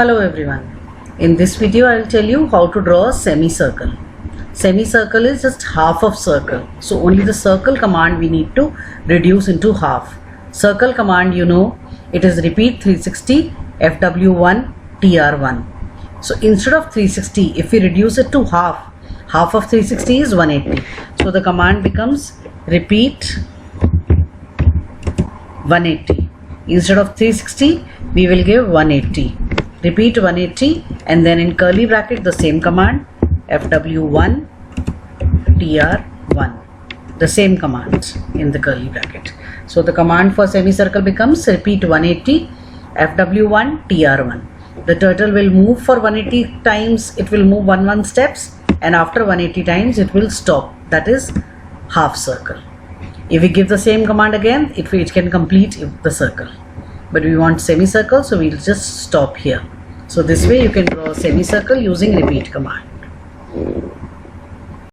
Hello everyone. In this video I will tell you how to draw a semicircle. Semicircle is just half of circle. So only the circle command we need to reduce into half. Circle command, you know, it is repeat 360 FW1 TR1. So instead of 360, if we reduce it to half of 360 is 180. So the command becomes repeat 180. Instead of 360 we will give 180. Repeat 180 and then in curly bracket the same command FW1 TR1. The same command in the curly bracket. So the command for semicircle becomes repeat 180 FW1 TR1. The turtle will move for 180 times, it will move 1 steps, and after 180 times it will stop. That is half circle. If we give the same command again, it can complete the circle. But we want semicircle, so we'll just stop here. So this way you can draw a semicircle using repeat command.